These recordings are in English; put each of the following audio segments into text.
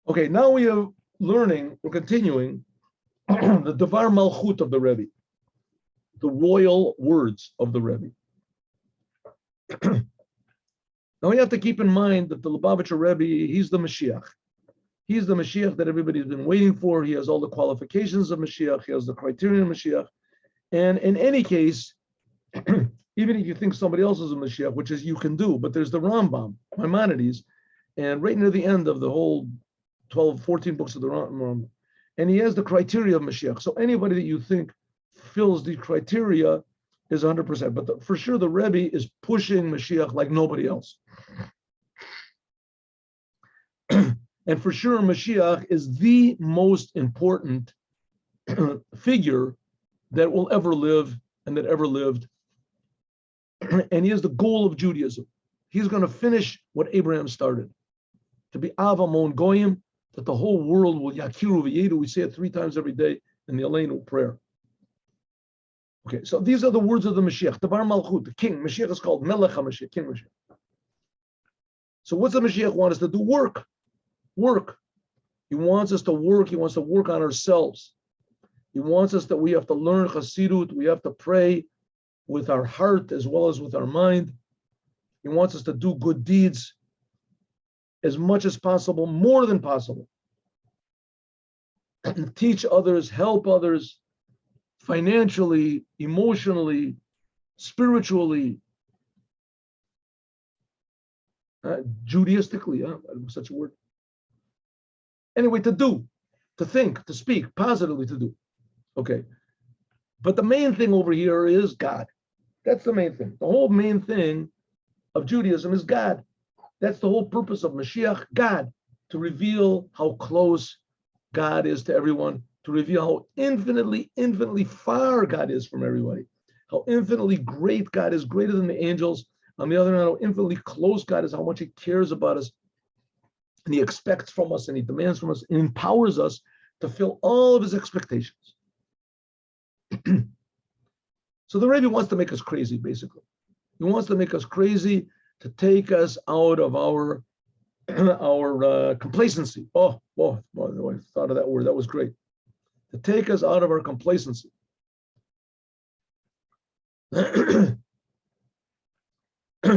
Okay, now we're continuing the Dvar Malchut of the Rebbe, the royal words of the Rebbe. Now we have to keep in mind that the Lubavitcher Rebbe, he's the Moshiach. He's the Moshiach that everybody's been waiting for. He has all the qualifications of Moshiach. He has the criteria of Moshiach. And in any case, even if you think somebody else is a Moshiach, which is you can do, but there's the Rambam, Maimonides, and right near the end of the whole 12, 14 books of the Rambam, and he has the criteria of Mashiach. So anybody that you think fills the criteria is 100%. But for sure, the Rebbe is pushing Mashiach like nobody else. And for sure, Mashiach is the most important figure that will ever live and that ever lived. And he is the goal of Judaism. He's going to finish what Abraham started, to be Avamon Goyim, that the whole world will Yakiru V'yedu. We say it 3 times every day in the Aleinu prayer. Okay, so these are the words of the Mashiach, Dvar Malchut, the king. Mashiach is called Melech HaMashiach, King Mashiach. So what's the Mashiach want us to do? Work. He wants us to work. He wants to work on ourselves. He wants us that we have to learn Chassidut. We have to pray with our heart as well as with our mind. He wants us to do good deeds as much as possible, more than possible. Teach others, help others, financially, emotionally, spiritually, Judaistically, such a word. Anyway, to do, to think, to speak, positively to do. Okay. But the main thing over here is God. That's the main thing. The whole main thing of Judaism is God. That's the whole purpose of Mashiach, God, to reveal how close God is to everyone, to reveal how infinitely, infinitely far God is from everybody, how infinitely great God is, greater than the angels. On the other hand, how infinitely close God is, how much he cares about us, and he expects from us, and he demands from us, and empowers us to fill all of his expectations. So the Rebbe wants to make us crazy, basically. He wants to make us crazy, to take us out of our complacency. Oh, I thought of that word. That was great. To take us out of our complacency.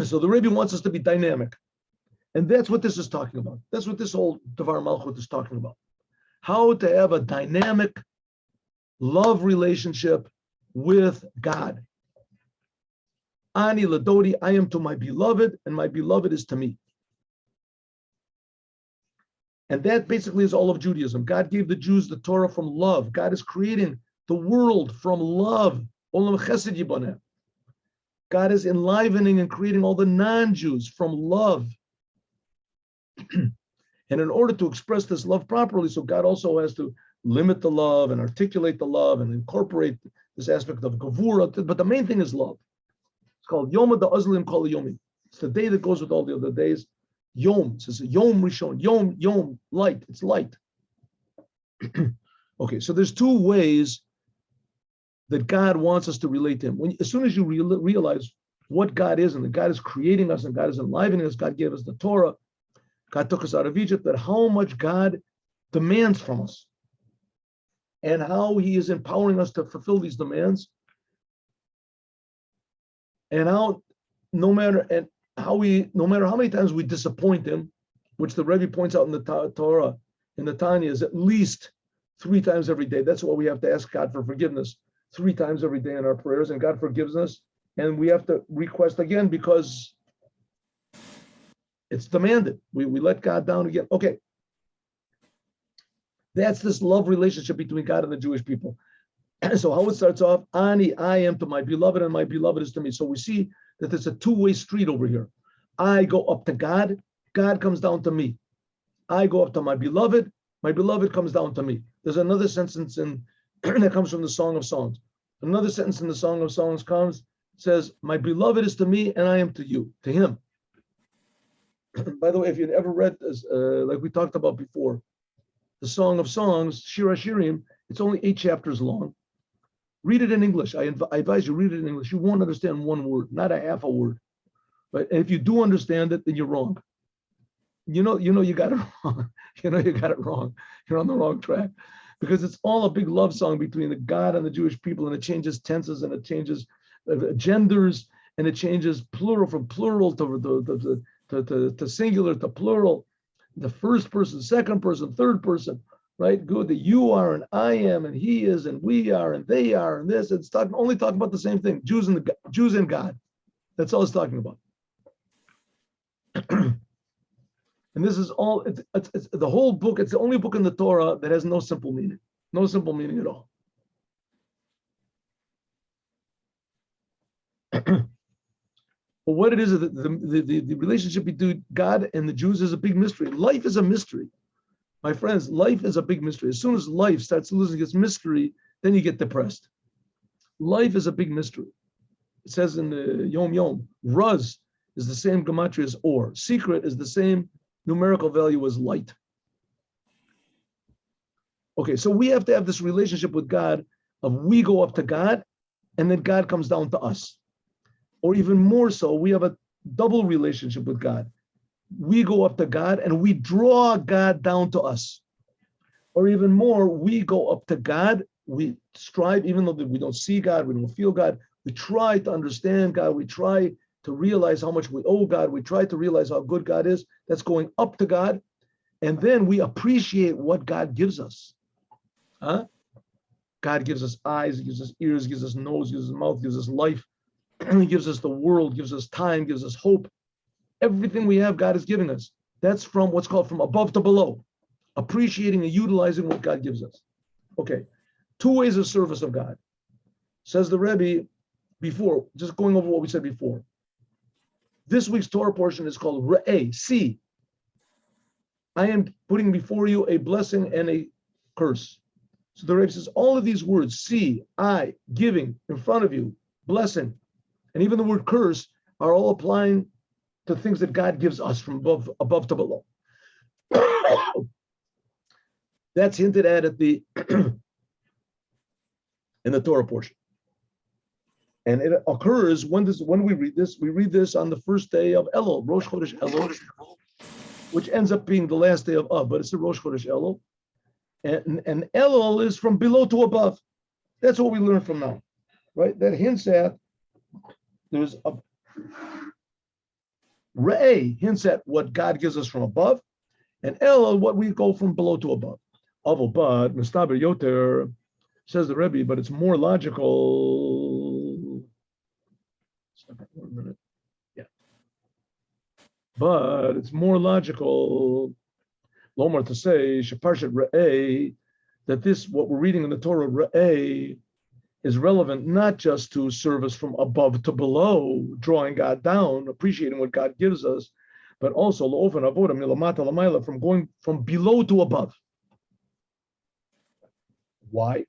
So the Rebbe wants us to be dynamic. And that's what this is talking about. That's what this whole Dvar Malchut is talking about. How to have a dynamic love relationship with God. Ani ladodi, I am to my beloved, and my beloved is to me. And that basically is all of Judaism. God gave the Jews the Torah from love. God is creating the world from love. Olam chesed yibaneh. God is enlivening and creating all the non-Jews from love. And in order to express this love properly, so God also has to limit the love and articulate the love and incorporate this aspect of Gavura. But the main thing is love. It's called Yom Ha'Azlim Kol Yomi. It's the day that goes with all the other days. Yom, it says Yom Rishon, Yom, light, it's light. Okay, so there's 2 ways that God wants us to relate to him. As soon as you realize what God is, and that God is creating us, and God is enlivening us, God gave us the Torah, God took us out of Egypt, that how much God demands from us, and how he is empowering us to fulfill these demands, and how no matter how many times we disappoint him, which the Rebbe points out in the Torah, in the Tanya, is at least 3 times every day. That's why we have to ask God for forgiveness 3 times every day in our prayers, and God forgives us, and we have to request again because it's demanded. We let God down again. Okay. That's this love relationship between God and the Jewish people. So how it starts off, Ani, I am to my beloved, and my beloved is to me. So we see that there's a 2-way street over here. I go up to God, God comes down to me. I go up to my beloved comes down to me. There's another sentence in that comes from the Song of Songs. Another sentence in the Song of Songs says, my beloved is to me, and I am to you, to him. By the way, if you'd ever read this, like we talked about before, the Song of Songs, Shir HaShirim, it's only 8 chapters long. Read it in English. I advise you read it in English. You won't understand one word, not a half a word. But if you do understand it, then you're wrong. you got it wrong. You got it wrong. You're on the wrong track, because it's all a big love song between the God and the Jewish people, and it changes tenses, and it changes genders, and it changes plural from plural to singular to plural, the first person, second person, third person, right? Good, that you are and I am and he is and we are and they are and this. It's only talking about the same thing, Jews and God. That's all it's talking about. And this is all, it's the whole book. It's the only book in the Torah that has no simple meaning at all. But what it is, the relationship between God and the Jews is a big mystery. Life is a mystery. My friends, life is a big mystery. As soon as life starts losing its mystery, then you get depressed. Life is a big mystery. It says in the Yom Yom, Raz is the same gematria as Or. Secret is the same numerical value as light. Okay, so we have to have this relationship with God of we go up to God and then God comes down to us. Or even more so, we have a double relationship with God. We go up to God and we draw God down to us. Or even more, we go up to God, we strive, even though we don't see God, we don't feel God, we try to understand God, we try to realize how much we owe God, we try to realize how good God is. That's going up to God. And then we appreciate what God gives us. Huh? God gives us eyes, gives us ears, gives us nose, gives us mouth, gives us life. He gives us the world, gives us time, gives us hope. Everything we have, God is giving us. That's from what's called from above to below, appreciating and utilizing what God gives us. Okay, 2 ways of service of God. Says the Rebbe before, just going over what we said before. This week's Torah portion is called Re'eh, see. I am putting before you a blessing and a curse. So the Rebbe says all of these words, see, I, giving, in front of you, blessing, and even the word curse are all applying to things that God gives us from above to below. That's hinted at the in the Torah portion. And it occurs when we read this on the first day of E.L.U.L, Rosh Chodesh E.L.U.L, which ends up being the last day of Av, but it's the Rosh Chodesh E.L.U.L. And E.L.U.L is from below to above. That's what we learn from now, right? That hints at there's a Re'eh hints at what God gives us from above, and El, what we go from below to above. But Mustaber Yoter, says the Rebbe, but it's more logical. Stop it 1 minute. Yeah. But it's more logical, Lomar, to say, Sheparshat Re'eh, that this, what we're reading in the Torah, Re'eh, is relevant not just to service from above to below, drawing God down, appreciating what God gives us, but also from going from below to above. Why?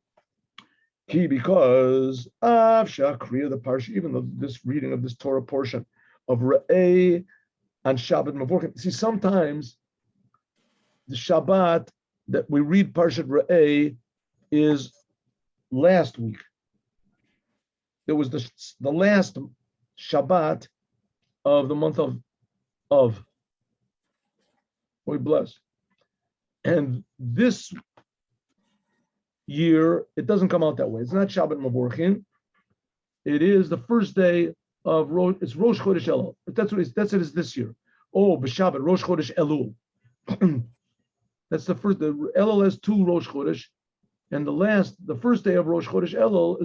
Because the parsha, even though this reading of this Torah portion of Re'eh and Shabbat Mavorkim, see, sometimes the Shabbat that we read Parshat Re'eh is last week. It was the last Shabbat of the month of. We bless. And this year, it doesn't come out that way. It's not Shabbat Mavorchin. It is the first day of it's Rosh Chodesh E.L.U.L. That's what it is this year. Oh, b'Shabbat, Rosh Chodesh E.L.U.L. That's the first. The E.L.U.L has 2 Rosh Chodesh, and the first day of Rosh Chodesh E.L.U.L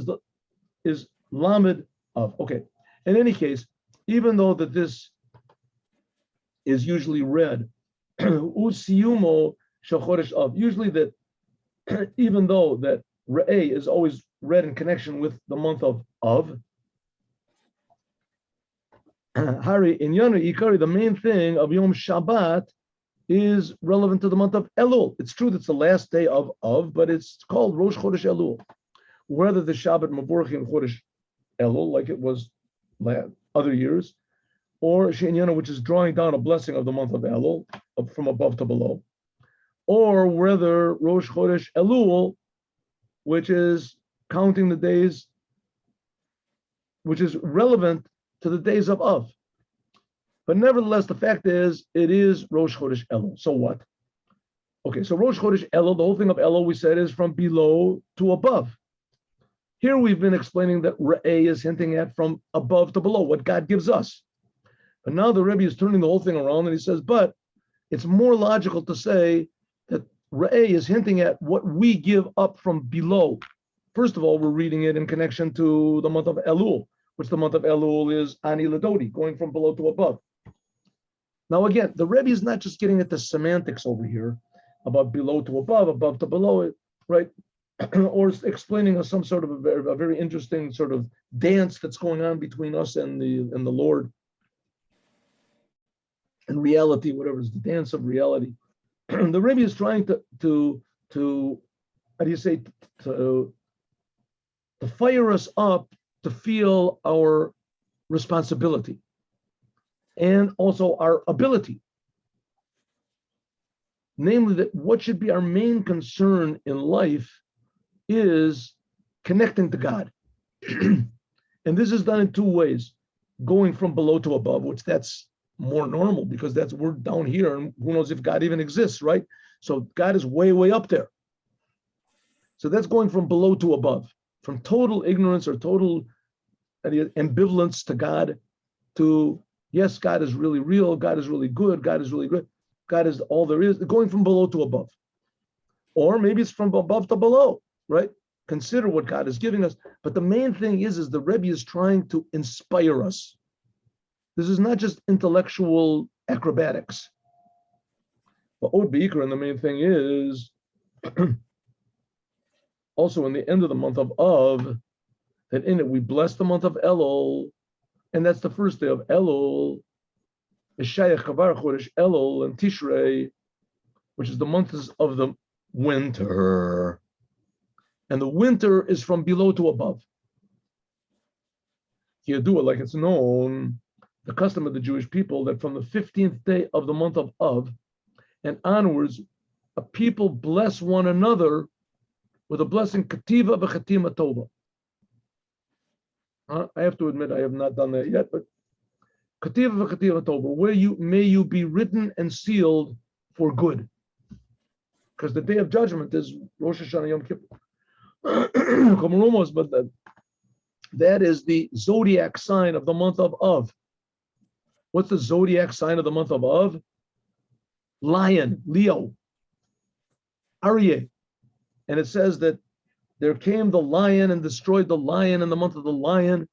is Lamed of. Okay. In any case, even though that this is usually read, Usiyumo Shachodesh of, usually that even though that Re'eh is always read in connection with the month of Hari in Yanu Ikari, the main thing of Yom Shabbat is relevant to the month of E.L.U.L. It's true that it's the last day of, but it's called Rosh Chodesh E.L.U.L. Whether the Shabbat Mavorchim Chodesh E.L.U.L, like it was other years, or Shenyana, which is drawing down a blessing of the month of E.L.U.L from above to below, or whether Rosh Chodesh E.L.U.L, which is counting the days, which is relevant to the days of Av. But nevertheless, the fact is, it is Rosh Chodesh E.L.U.L. So what? Okay, so Rosh Chodesh E.L.U.L, the whole thing of E.L.U.L, we said, is from below to above. Here we've been explaining that Re'eh is hinting at from above to below, what God gives us. But now the Rebbe is turning the whole thing around and he says, but it's more logical to say that Re'eh is hinting at what we give up from below. First of all, we're reading it in connection to the month of E.L.U.L, which the month of E.L.U.L is Ani Ladodi, going from below to above. Now again, the Rebbe is not just getting at the semantics over here about below to above to below, right? Or explaining us some sort of a very interesting sort of dance that's going on between us and the Lord and reality, whatever is the dance of reality. The Rebbe is trying to how do you say, to fire us up to feel our responsibility and also our ability. Namely, that what should be our main concern in life is connecting to God. And this is done in two ways: going from below to above, which that's more normal because we're down here and who knows if God even exists, right? So God is way, way up there. So that's going from below to above, from total ignorance or total ambivalence to God to, yes, God is really real, God is really good, God is really good, God is all there is, going from below to above. Or maybe it's from above to below, right? Consider what God is giving us. But the main thing is the Rebbe is trying to inspire us. This is not just intellectual acrobatics. But Od Beikar, and the main thing is also in the end of the month of, that in it we bless the month of E.L.U.L, and that's the first day of E.L.U.L, Shayach Kavar Chodesh E.L.U.L and Tishrei, which is the month of the winter. And the winter is from below to above. You do it like it's known, the custom of the Jewish people, that from the 15th day of the month of and onwards, a people bless one another with a blessing Kativa v'Chatima Tova. I have to admit I have not done that yet, but Kativa v'Chatima Tova, where may you be written and sealed for good. Because the day of judgment is Rosh Hashanah Yom Kippur. But that is the zodiac sign of the month of. What's the zodiac sign of the month of? Lion, Leo, Aryeh. And it says that there came the lion and destroyed the lion in the month of the lion,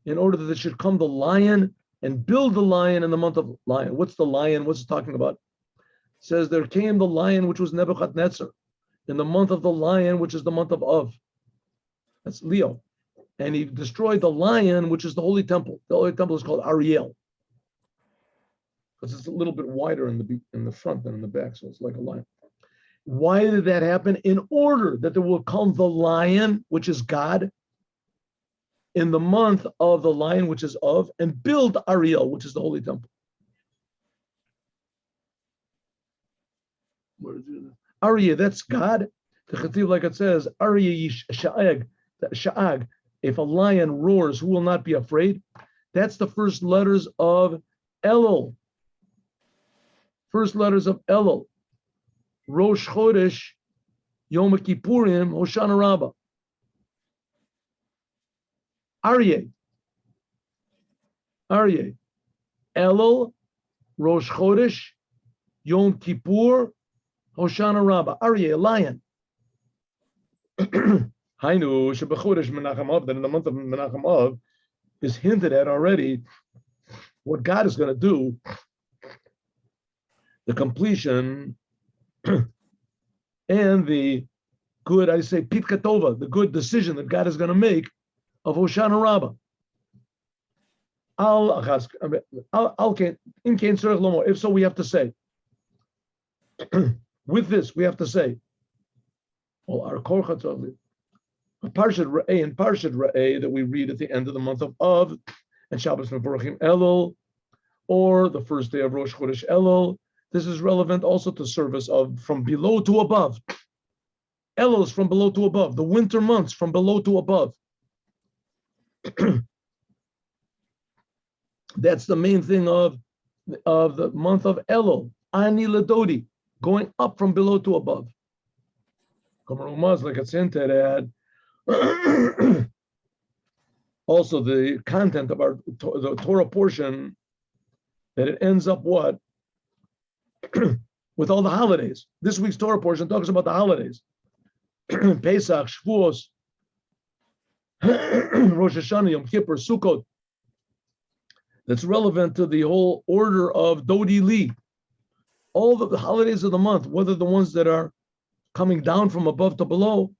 in order that there should come the lion and build the lion in the month of lion. What's the lion? What's it talking about? It says there came the lion, which was Nebuchadnezzar, in the month of the lion, which is the month of. That's Leo. And he destroyed the lion, which is the Holy Temple. The Holy Temple is called Ariel, because it's a little bit wider in the front than in the back, so it's like a lion. Why did that happen? In order that there will come the lion, which is God, in the month of the lion, which is of, and build Ariel, which is the Holy Temple. Where is it? Aryeh, that's God. The Chativ, like it says, Aryeh Sha'ag, if a lion roars, who will not be afraid? That's the first letters of E.L.U.L. First letters of E.L.U.L. Rosh Chodesh, Yom Kippurim, Hoshana Rabbah. Aryeh. E.L.U.L, Rosh Chodesh, Yom Kippur, Hoshana Rabbah. Aryeh, lion. Hainu shebechodesh Menachem Av, that in the month of Menachem Av is hinted at already what God is going to do, the completion and the good, I say, Pitka Tova, the good decision that God is going to make of Hoshana Rabbah. If so, we have to say, with this, we have to say, well, our Korchat Parshat Re'eh and Parshat Re'eh that we read at the end of the month of and Shabbos Mevorachim E.L.U.L, or the first day of Rosh Chodesh E.L.U.L. This is relevant also to service of from below to above. E.L.U.L is from below to above. The winter months from below to above. That's the main thing of of the month of Elul, Ani Ladodi, going up from below to above. Like it's hinted at. Also, the content of the Torah portion, that it ends up what? With all the holidays. This week's Torah portion talks about the holidays. Pesach, Shavuos, Rosh Hashanah, Yom Kippur, Sukkot. That's relevant to the whole order of Dodi Li. All the holidays of the month, whether the ones that are coming down from above to below,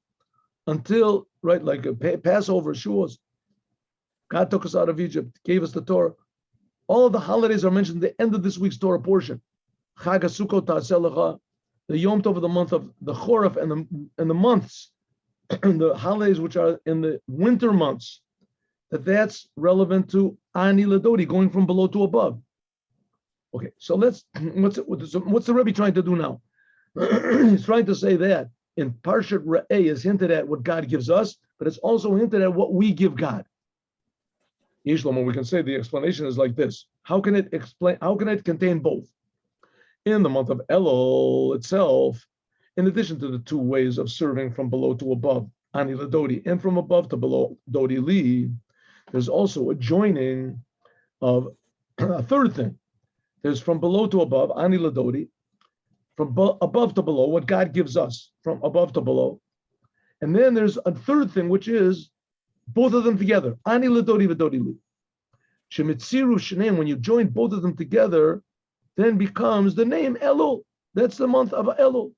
until, right, like Passover, Shavuos. God took us out of Egypt, gave us the Torah. All of the holidays are mentioned at the end of this week's Torah portion. Chag HaSukkot Ta'aseh Lecha, the Yom Tov of the month of the Chorif, and the months, the holidays which are in the winter months, that's relevant to Ani Ladodi, going from below to above. Okay, so what's the Rebbe trying to do now? He's trying to say that in Parshat Re'eh is hinted at what God gives us, but it's also hinted at what we give God. Yishlomo, we can say the explanation is like this. How can it contain both? In the month of E.L.U.L itself, in addition to the two ways of serving from below to above, Ani Ladodi, and from above to below, Dodi Li, there's also a joining of a third thing. There's from below to above, Ani Ladodi, from above to below, what God gives us, from above to below. And then there's a third thing, which is both of them together. Ani Ladodi v'Dodi Li. Shemitziru Shneim, when you join both of them together, then becomes the name E.L.U.L. That's the month of E.L.U.L.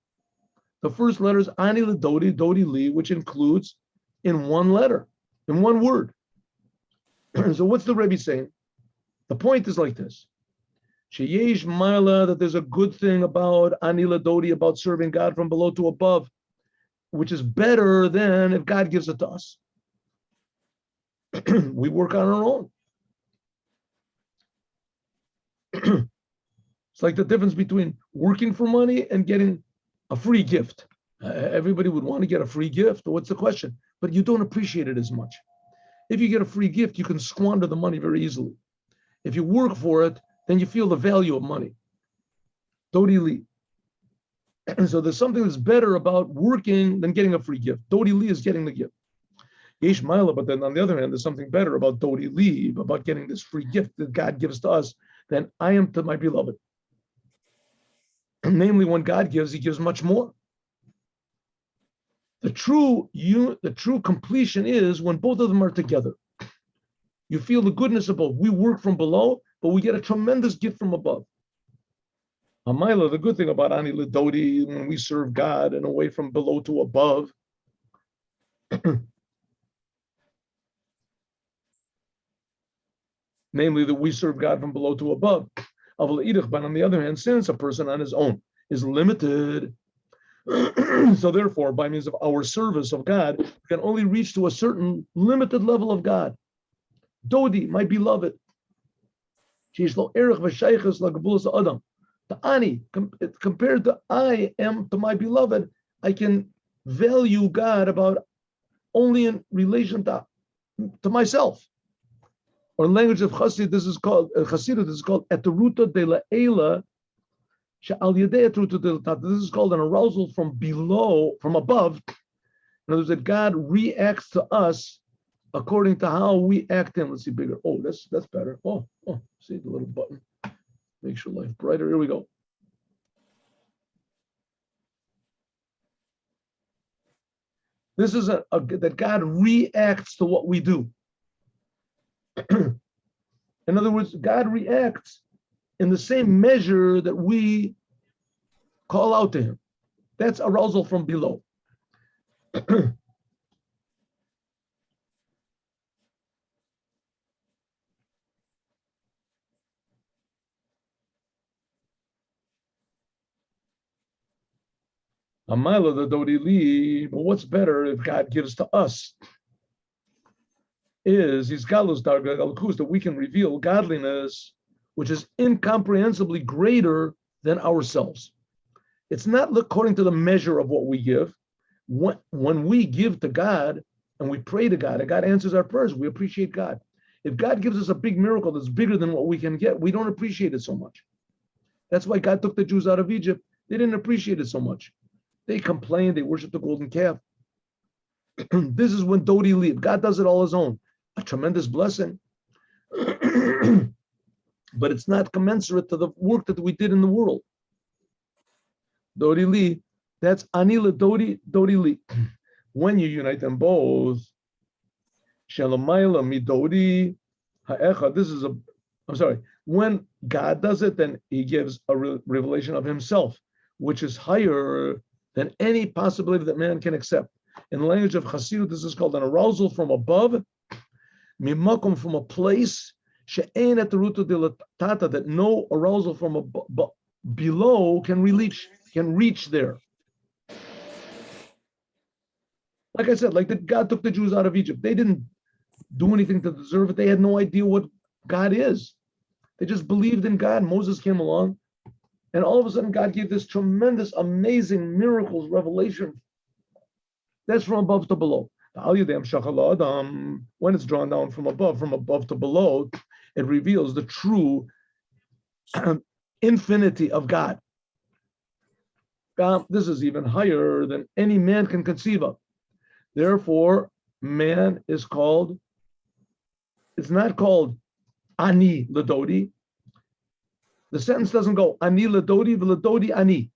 The first letter is Ani Ladodi, Dodi Li, which includes in one letter, in one word. So what's the Rebbe saying? The point is like this. Sheyesh Ma'ala, that there's a good thing about Ani Ladodi, about serving God from below to above, which is better than if God gives it to us. We work on our own. It's like the difference between working for money and getting a free gift. Everybody would want to get a free gift. What's the question? But you don't appreciate it as much. If you get a free gift, you can squander the money very easily. If you work for it, then you feel the value of money. Dodi Li. And so there's something that's better about working than getting a free gift. Dodi Li is getting the gift. Yesh Ma'ala, but then on the other hand, there's something better about Dodi Li, about getting this free gift that God gives to us, than I am to my beloved. Namely, when God gives, He gives much more. The true completion is when both of them are together. You feel the goodness of both. We work from below, but we get a tremendous gift from above. Hamayla, the good thing about Ani Ladodi, when we serve God in a way from below to above, namely that we serve God from below to above. But on the other hand, since a person on his own is limited, so therefore, by means of our service of God, we can only reach to a certain limited level of God. Dodi, my beloved. The Ani, compared to I am to my beloved, I can value God about only in relation to myself. Or in language of Chassid, this is called eteruta de la Eila. This is called an arousal from below, from above. In other words, that God reacts to us according to how we act Him. Let's see bigger. Oh, that's better. Oh, see the little button. Makes your life brighter. Here we go. This is that God reacts to what we do. In other words, God reacts in the same measure that we call out to Him. That's arousal from below. Amayla the Dodi Li, but what's better if God gives to us? Is His galus darga galkus, that we can reveal godliness which is incomprehensibly greater than ourselves. It's not according to the measure of what we give. When we give to God and we pray to God, and God answers our prayers, we appreciate God. If God gives us a big miracle that's bigger than what we can get, we don't appreciate it so much. That's why God took the Jews out of Egypt. They didn't appreciate it so much. They complained, they worshiped the golden calf. This is when Dodi leave. God does it all his own. A tremendous blessing. But it's not commensurate to the work that we did in the world. Dodi Li, that's Anila Dodi, Dodi Li. When you unite them both, Shalamayla Midodi Ha'echa, this is when God does it, then he gives a revelation of himself, which is higher than any possibility that man can accept. In the language of Chassidut, this is called an arousal from above, mimakum, from a place, she'ein et ruta de latata, that no arousal from below can reach there. Like I said, like that God took the Jews out of Egypt. They didn't do anything to deserve it. They had no idea what God is. They just believed in God. Moses came along, and all of a sudden God gave this tremendous, amazing miracles, revelation. That's from above to below. When it's drawn down from above to below, it reveals the true infinity of God. This is even higher than any man can conceive of. Therefore, man is called, it's not called Ani Ladodi. The sentence doesn't go Ani Ladodi, V'Ladodi Ani.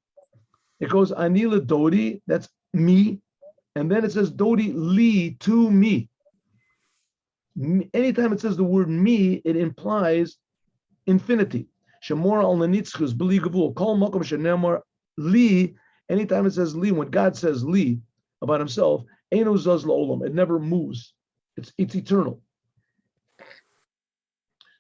It goes Ani Ladodi, that's me, and then it says Dodi Li, to me. Anytime it says the word me, it implies infinity. Shemor al Nanitzchus, B'li Gavul, Kol Makom Shenemar Li. Anytime it says Li, when God says Li about himself, Eino Zaz La'olam, it never moves. It's eternal.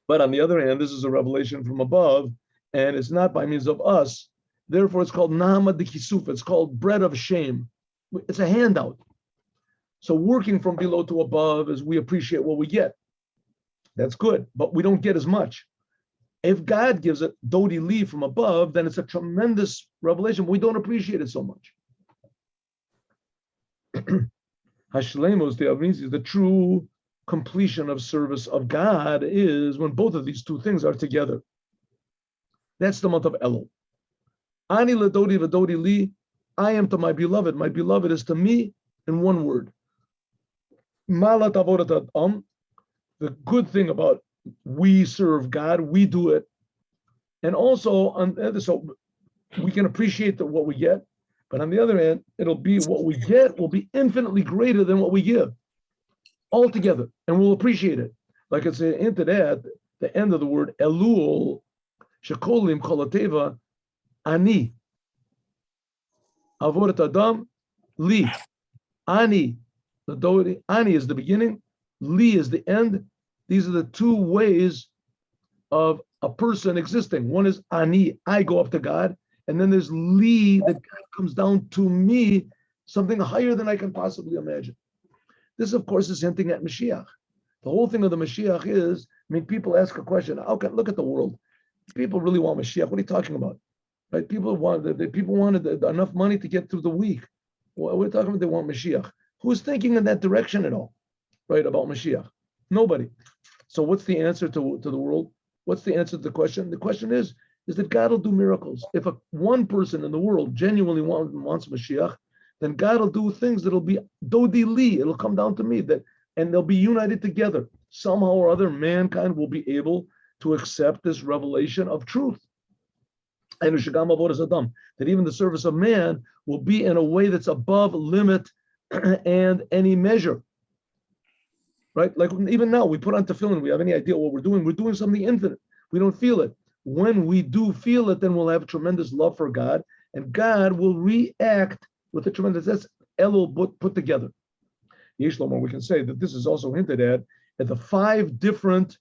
But on the other hand, this is a revelation from above, and it's not by means of us. Therefore, it's called Nama de Kisuf. It's called bread of shame. It's a handout. So working from below to above is we appreciate what we get. That's good, but we don't get as much. If God gives it Dodi Li from above, then it's a tremendous revelation. We don't appreciate it so much. Hashlemos, the true completion of service of God is when both of these two things are together. That's the month of E.L.U.L. Ani ledodi v'dodi li, I am to my beloved is to me in one word. Malat avodat adam, the good thing about we serve God, we do it. And also, so we can appreciate what we get, but on the other hand, it'll be what we get will be infinitely greater than what we give altogether, and we'll appreciate it. Like it's into that, the end of the word E.L.U.L, shekolim kolateva, ani, avodat adam, li, ani, the dodi, ani is the beginning, li is the end. These are the two ways of a person existing. One is ani, I go up to God, and then there's li, that God comes down to me, something higher than I can possibly imagine. This, of course, is hinting at Mashiach. The whole thing of the Mashiach is, people ask a question, look at the world. People really want Mashiach. What are you talking about? Right? People wanted enough money to get through the week. What are you talking about? They want Mashiach. Who's thinking in that direction at all, right, about Mashiach? Nobody. So what's the answer to the world? What's the answer to the question? The question is that God will do miracles. If one person in the world genuinely wants Mashiach, then God will do things that'll be Dodi Li, it'll come down to me, and they'll be united together. Somehow or other, mankind will be able to accept this revelation of truth. And that even the service of man will be in a way that's above limit and any measure. Right? Like even now, we put on tefillin, we have any idea what we're doing something infinite. We don't feel it. When we do feel it, then we'll have tremendous love for God, and God will react with a tremendous, that's E.L.U.L put together. Yeshlomo, we can say that this is also hinted at the 5 different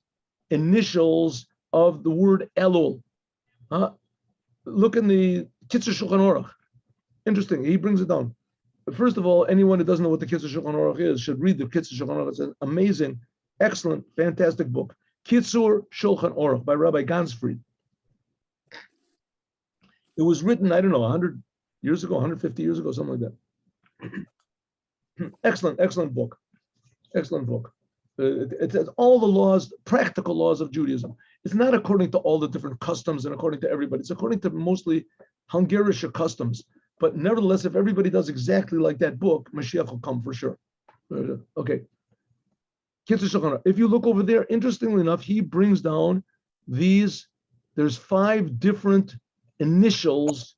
initials of the word E.L.U.L. Look in the Kitzur Shulchan Aruch. Interesting, he brings it down. First of all, anyone who doesn't know what the Kitzur Shulchan Aruch is should read the Kitzur Shulchan Aruch. It's an amazing, excellent, fantastic book. Kitzur Shulchan Aruch by Rabbi Gansfried. It was written, I don't know, 100 years ago, 150 years ago, something like that. Excellent book. Excellent book. It's all the laws, practical laws of Judaism. It's not according to all the different customs and according to everybody. It's according to mostly Hungarian customs. But nevertheless, if everybody does exactly like that book, Mashiach will come for sure. Okay. If you look over there, interestingly enough, he brings down these. There's 5 different initials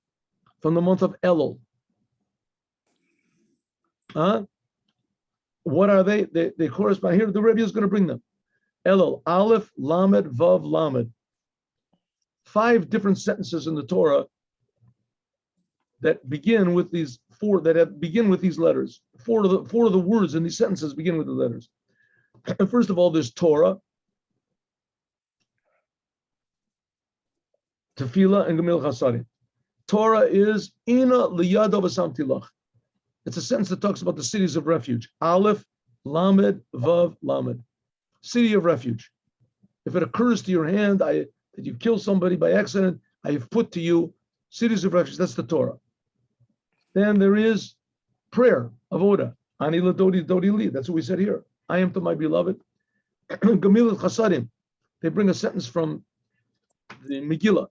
from the month of E.L.U.L. What are they? They correspond here. The Rebbe is going to bring them. E.L.U.L, Aleph, Lamed, Vav, Lamed. 5 different sentences in the Torah that begin with these begin with these letters. Four of the words in these sentences begin with the letters. And first of all, there's Torah, Tefillah, and Gemil Chasadim. Torah is Ina liyadav asamtilach. It's a sentence that talks about the cities of refuge. Aleph, Lamed, Vav, Lamed. City of refuge. If it occurs to your hand that you kill somebody by accident, I have put to you cities of refuge. That's the Torah. Then there is prayer, avoda. Ani ladodi dodi li. That's what we said here. I am to my beloved. Gemil Chasadim. They bring a sentence from the Megillah.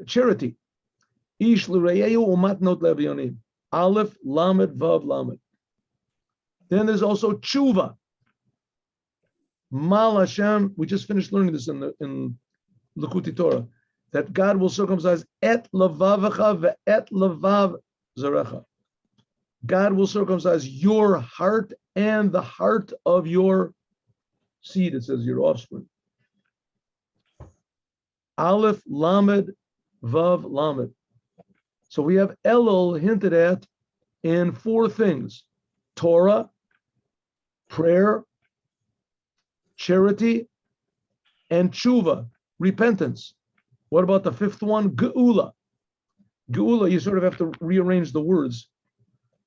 Charity. Ish l'reyehu umatnot le'avyonim. Aleph, Lamed, Vav, Lamed. Then there's also tshuva. Mal Hashem. We just finished learning this in Likutei Torah, that God will circumcise et levavacha ve'et levav zarecha. God will circumcise your heart and the heart of your seed. It says your offspring. Aleph, Lamed, Vav, Lamed. So we have E.L.U.L hinted at in 4 things: Torah, prayer, charity, and tshuva, repentance. What about the 5th one? Geula. Geula, you sort of have to rearrange the words.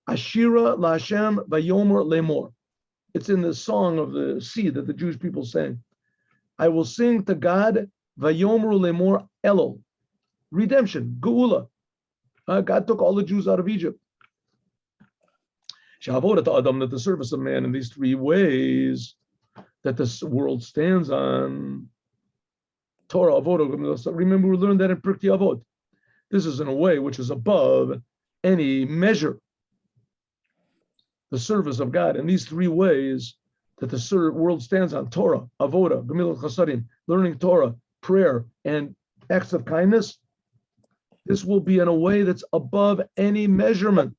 Ashira la'Hashem vayomer lemor. It's in the song of the sea that the Jewish people sang. I will sing to God, vayomer lemor E.L.U.L. Redemption, Geula. God took all the Jews out of Egypt. That the service of man in these 3 ways that this world stands on. Torah, Avodah. Remember, we learned that in Pirkei Avot. This is in a way which is above any measure. The service of God in these 3 ways that the world stands on: Torah, Avodah, Gemil Chasadim, learning Torah, prayer, and acts of kindness. This will be in a way that's above any measurement.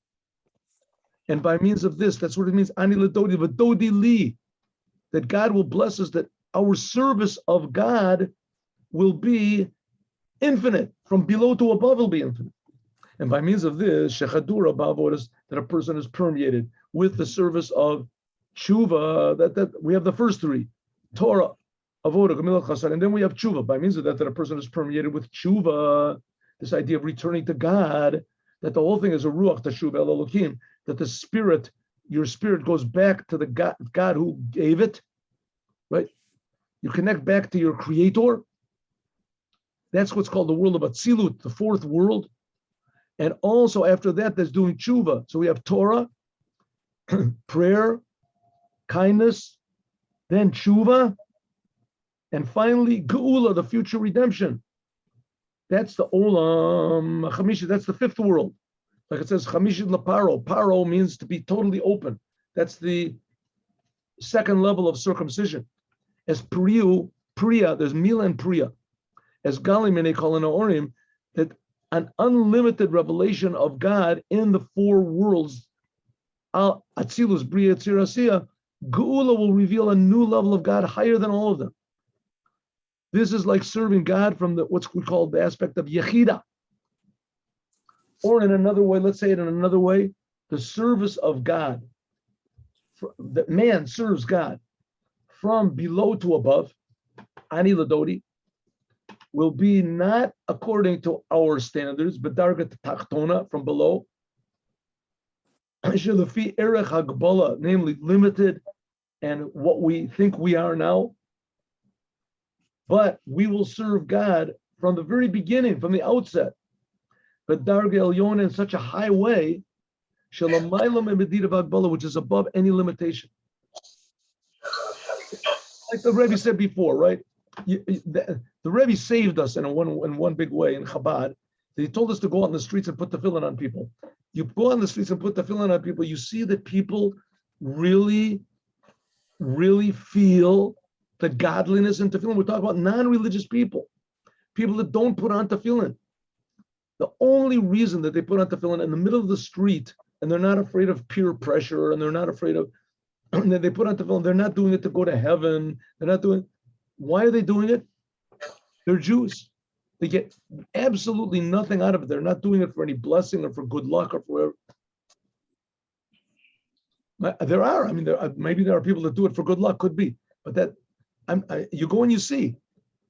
And by means of this, that's what it means, Ani ledodi v'dodi li, that God will bless us, that our service of God will be infinite. From below to above will be infinite. And by means of this, shechadura ba'avodas, that a person is permeated with the service of tshuva, that we have the first 3, Torah, avodah, gemilach chasad, and then we have tshuva. By means of that a person is permeated with tshuva, this idea of returning to God, that the whole thing is a ruach teshuva el Elokim, that the spirit, your spirit goes back to the God who gave it, right? You connect back to your creator. That's what's called the world of Atzilut, the 4th world. And also after that, there's doing tshuva. So we have Torah, prayer, kindness, then tshuva, and finally Geula, the future redemption. That's the Olam Chamishi. That's the 5th world. Like it says, Chamishit LaParo. Paro means to be totally open. That's the 2nd level of circumcision. As Priya, there's Mila and Priya. As Galim they call in Orim, that an unlimited revelation of God in the 4 worlds, Atzilus, Bria, Tzir, Asiya, Geula will reveal a new level of God higher than all of them. This is like serving God from what's we call the aspect of Yechida. Or in another way, let's say it in another way, the service of God. That man serves God from below to above, Ani Ladodi, will be not according to our standards, but Dargat Tachtona, from below. Namely limited and what we think we are now. But we will serve God from the very beginning, from the outset. But Darga Elyon in such a high way which is above any limitation. Like the Rebbe said before, right? The Rebbe saved us in one big way in Chabad. He told us to go out in the streets and put tefillin on people. You go on the streets and put tefillin on people, you see that people really, really feel the godliness in tefillin. We're talking about non-religious people that don't put on tefillin. The only reason that they put on tefillin in the middle of the street, and they're not afraid of peer pressure, and they're not afraid of, they put on tefillin, they're not doing it to go to heaven. They're not doing, why are they doing it? They're Jews. They get absolutely nothing out of it. They're not doing it for any blessing or for good luck or for whatever. There are, I mean, maybe there are people that do it for good luck, could be. But that, you go and you see,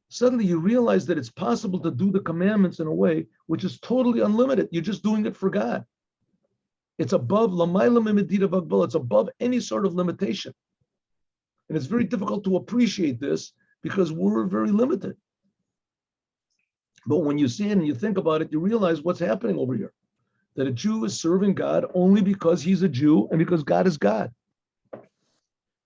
suddenly you realize that it's possible to do the commandments in a way which is totally unlimited. You're just doing it for God. It's above it's above any sort of limitation. And it's very difficult to appreciate this because we're very limited. But when you see it and you think about it, you realize what's happening over here. That a Jew is serving God only because he's a Jew and because God is God.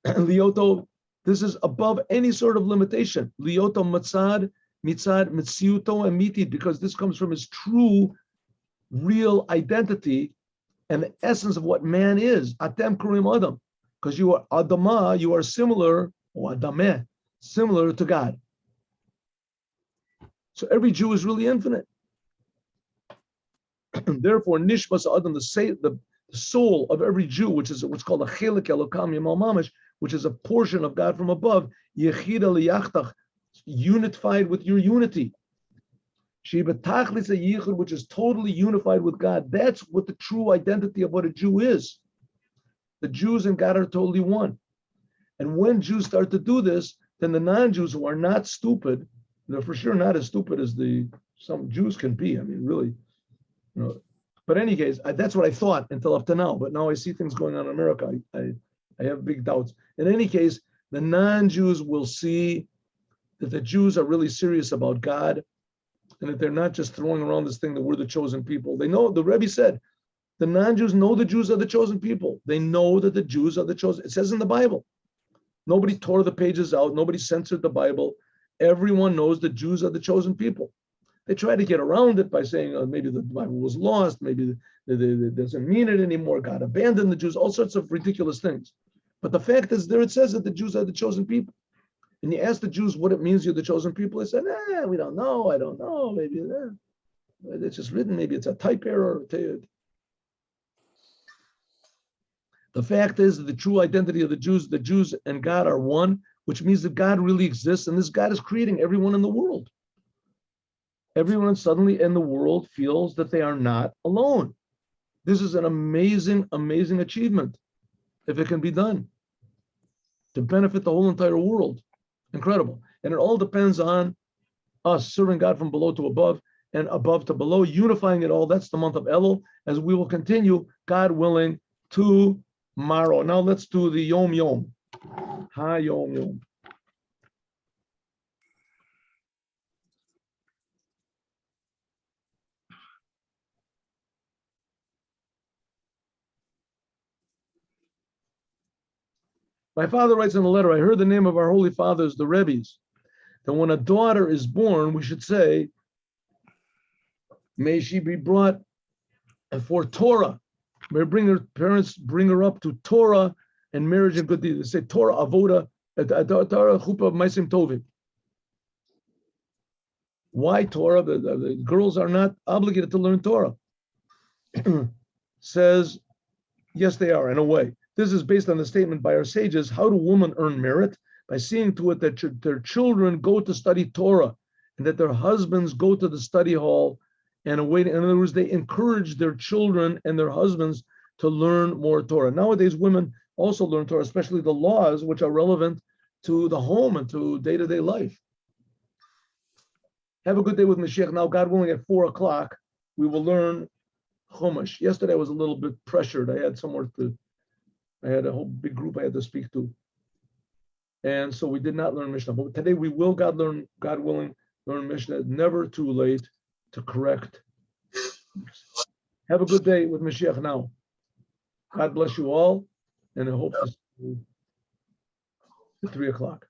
Lioto, this is above any sort of limitation. Lioto mitzad mitziuto and miti, because this comes from his true, real identity and the essence of what man is. Atem kurim adam, because you are adama, you are similar, or adameh, similar to God. So every Jew is really infinite. Therefore, nishmas adam, the soul of every Jew, which is what's called a chelik elokam yamal mamish, which is a portion of God from above, yechida liyachtach, unified with your unity. Shibetachlis a yichud, which is totally unified with God. That's what the true identity of what a Jew is. The Jews and God are totally one. And when Jews start to do this, then the non-Jews who are not stupid, they're for sure not as stupid as some Jews can be. I mean, really, you know. But in any case, that's what I thought until up to now. But now I see things going on in America. I have big doubts. In any case, the non-Jews will see that the Jews are really serious about God, and that they're not just throwing around this thing that we're the chosen people. They know, the Rebbe said, the non-Jews know the Jews are the chosen people. They know that the Jews are the chosen. It says in the Bible. Nobody tore the pages out. Nobody censored the Bible. Everyone knows the Jews are the chosen people. They try to get around it by saying, maybe the Bible was lost, maybe it doesn't mean it anymore, God abandoned the Jews, all sorts of ridiculous things. But the fact is, there it says that the Jews are the chosen people. And you ask the Jews what it means you're the chosen people, they said, we don't know, I don't know, maybe it's just written, maybe it's a type error. The fact is that the true identity of the Jews and God are one, which means that God really exists, and this God is creating everyone in the world. Everyone suddenly in the world feels that they are not alone. This is an amazing, amazing achievement, if it can be done, to benefit the whole entire world. Incredible. And it all depends on us serving God from below to above and above to below, unifying it all. That's the month of E.L.U.L, as we will continue, God willing, tomorrow. Now let's do the Yom Yom. Ha Yom Yom. My father writes in a letter, I heard the name of our holy fathers, the Rebbes, that when a daughter is born, we should say, may she be brought for Torah. May her parents bring her up to Torah and marriage and good deeds. They say Torah avoda, Torah chuppah ma'asim tovim. Why Torah? The girls are not obligated to learn Torah. Says, yes, they are in a way. This is based on the statement by our sages, how do women earn merit? By seeing to it that their children go to study Torah and that their husbands go to the study hall and await. In other words, they encourage their children and their husbands to learn more Torah. Nowadays, women also learn Torah, especially the laws which are relevant to the home and to day-to-day life. Have a good day with Moshiach. Now, God willing, at 4:00, we will learn Chumash. Yesterday, I was a little bit pressured. I had a whole big group I had to speak to. And so we did not learn Mishnah. But today we will, God willing, learn Mishnah. It's never too late to correct. Have a good day with Mashiach now. God bless you all, and I hope to see you at 3 o'clock.